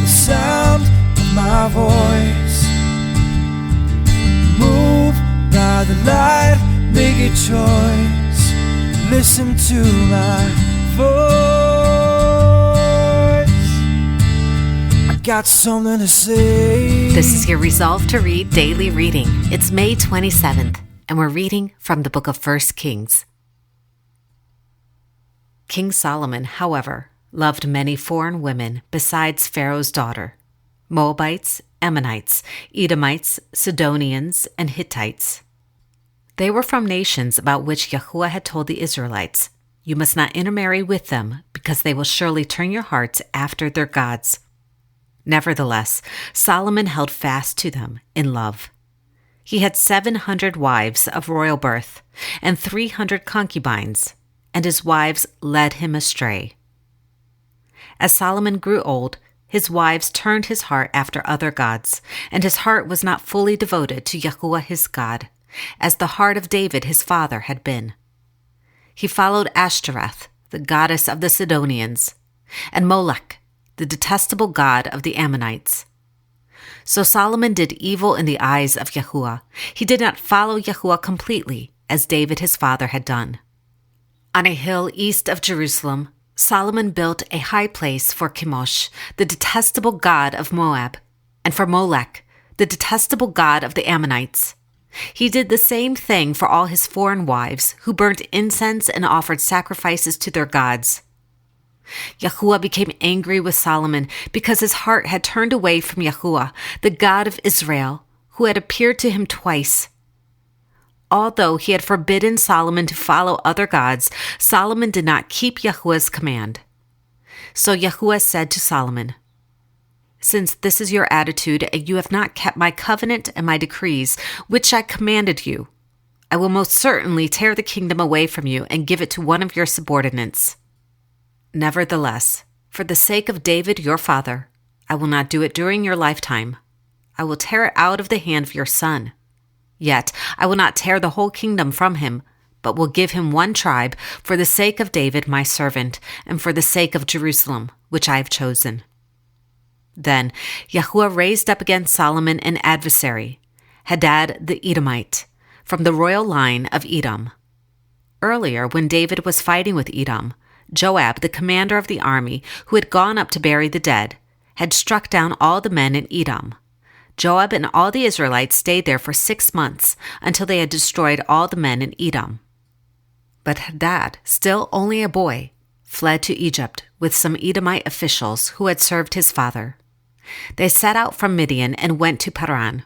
the sound of my voice. Move by the light, make a choice. Listen to my voice. I got something to say. This is your Resolve to Read daily reading. It's May 27th, and we're reading from the book of 1 Kings. King Solomon, however, loved many foreign women besides Pharaoh's daughter: Moabites, Ammonites, Edomites, Sidonians, and Hittites. They were from nations about which Yahuwah had told the Israelites, "You must not intermarry with them, because they will surely turn your hearts after their gods." Nevertheless, Solomon held fast to them in love. He had 700 wives of royal birth and 300 concubines, and his wives led him astray. As Solomon grew old, his wives turned his heart after other gods, and his heart was not fully devoted to Yahuwah his God, as the heart of David his father had been. He followed Ashtoreth, the goddess of the Sidonians, and Molech, the detestable god of the Ammonites. So Solomon did evil in the eyes of Yahuwah. He did not follow Yahuwah completely, as David his father had done. On a hill east of Jerusalem, Solomon built a high place for Chemosh, the detestable god of Moab, and for Molech, the detestable god of the Ammonites. He did the same thing for all his foreign wives, who burnt incense and offered sacrifices to their gods. Yahuwah became angry with Solomon because his heart had turned away from Yahuwah, the God of Israel, who had appeared to him twice. Although he had forbidden Solomon to follow other gods, Solomon did not keep Yahuwah's command. So Yahuwah said to Solomon, "Since this is your attitude, and you have not kept my covenant and my decrees, which I commanded you, I will most certainly tear the kingdom away from you and give it to one of your subordinates. Nevertheless, for the sake of David your father, I will not do it during your lifetime. I will tear it out of the hand of your son. Yet I will not tear the whole kingdom from him, but will give him one tribe for the sake of David my servant, and for the sake of Jerusalem, which I have chosen." Then Yahuwah raised up against Solomon an adversary, Hadad the Edomite, from the royal line of Edom. Earlier, when David was fighting with Edom, Joab, the commander of the army, who had gone up to bury the dead, had struck down all the men in Edom. Joab and all the Israelites stayed there for 6 months until they had destroyed all the men in Edom. But Hadad, still only a boy, fled to Egypt with some Edomite officials who had served his father. They set out from Midian and went to Paran.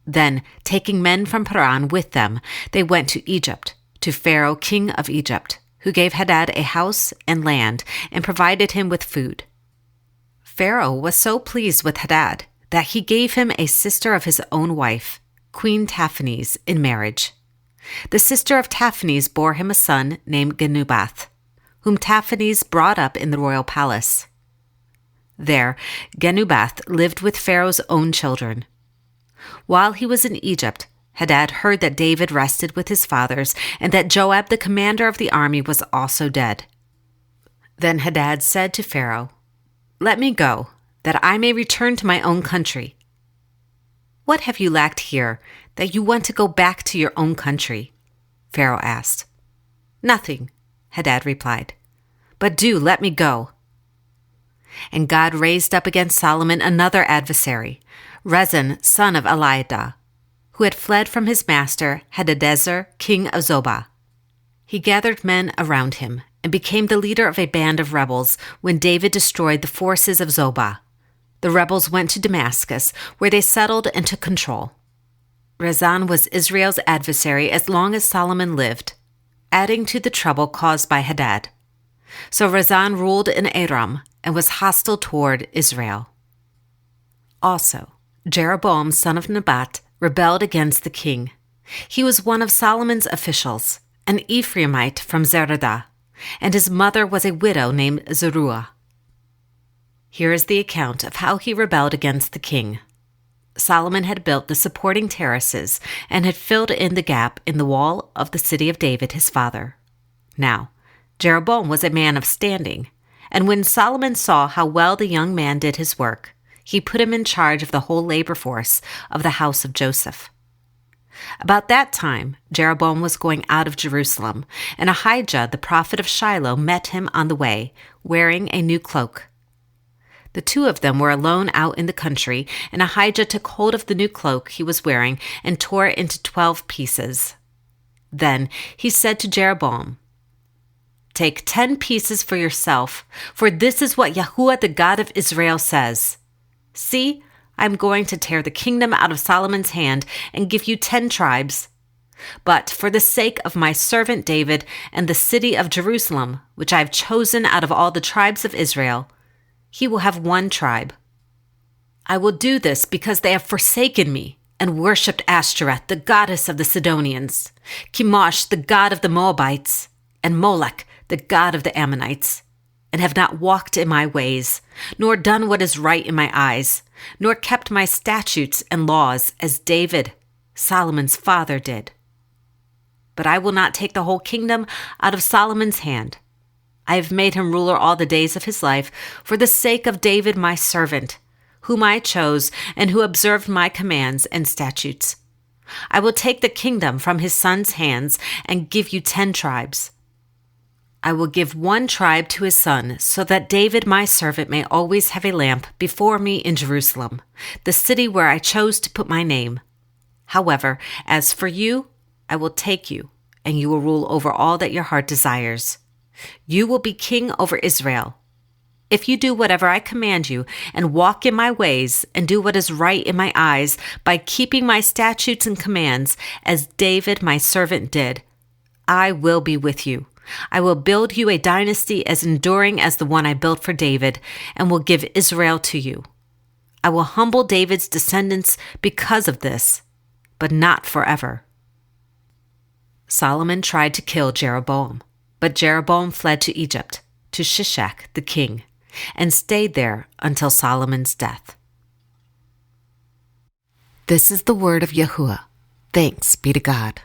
Then, taking men from Paran with them, they went to Egypt, to Pharaoh, king of Egypt, who gave Hadad a house and land and provided him with food. Pharaoh was so pleased with Hadad that he gave him a sister of his own wife, Queen Taphanes, in marriage. The sister of Taphanes bore him a son named Genubath, whom Taphanes brought up in the royal palace. There, Genubath lived with Pharaoh's own children. While he was in Egypt, Hadad heard that David rested with his fathers and that Joab, the commander of the army, was also dead. Then Hadad said to Pharaoh, "Let me go, that I may return to my own country." "What have you lacked here, that you want to go back to your own country?" Pharaoh asked. "Nothing," Hadad replied, "but do let me go." And God raised up against Solomon another adversary, Rezin, son of Eliadah, who had fled from his master Hadadezer, king of Zobah. He gathered men around him and became the leader of a band of rebels when David destroyed the forces of Zobah. The rebels went to Damascus, where they settled and took control. Rezin was Israel's adversary as long as Solomon lived, adding to the trouble caused by Hadad. So Rezin ruled in Aram and was hostile toward Israel. Also, Jeroboam, son of Nebat, rebelled against the king. He was one of Solomon's officials, an Ephraimite from Zeradah, and his mother was a widow named Zeruah. Here is the account of how he rebelled against the king. Solomon had built the supporting terraces and had filled in the gap in the wall of the city of David his father. Now, Jeroboam was a man of standing, and when Solomon saw how well the young man did his work, he put him in charge of the whole labor force of the house of Joseph. About that time, Jeroboam was going out of Jerusalem, and Ahijah, the prophet of Shiloh, met him on the way, wearing a new cloak. The two of them were alone out in the country, and Ahijah took hold of the new cloak he was wearing and tore it into 12 pieces. Then he said to Jeroboam, "Take 10 pieces for yourself, for this is what Yahuwah the God of Israel says. See, I am going to tear the kingdom out of Solomon's hand and give you 10 tribes. But for the sake of my servant David and the city of Jerusalem, which I have chosen out of all the tribes of Israel, he will have 1 tribe. I will do this because they have forsaken me and worshipped Ashtoreth, the goddess of the Sidonians, Chemosh, the god of the Moabites, and Molech, the god of the Ammonites, and have not walked in my ways, nor done what is right in my eyes, nor kept my statutes and laws as David, Solomon's father, did. But I will not take the whole kingdom out of Solomon's hand. I have made him ruler all the days of his life for the sake of David my servant, whom I chose and who observed my commands and statutes. I will take the kingdom from his son's hands and give you 10 tribes. I will give 1 tribe to his son, so that David my servant may always have a lamp before me in Jerusalem, the city where I chose to put my name. However, as for you, I will take you, and you will rule over all that your heart desires. You will be king over Israel. If you do whatever I command you, and walk in my ways, and do what is right in my eyes, by keeping my statutes and commands, as David my servant did, I will be with you. I will build you a dynasty as enduring as the one I built for David, and will give Israel to you. I will humble David's descendants because of this, but not forever." Solomon tried to kill Jeroboam, but Jeroboam fled to Egypt, to Shishak the king, and stayed there until Solomon's death. This is the word of Yahuwah. Thanks be to God.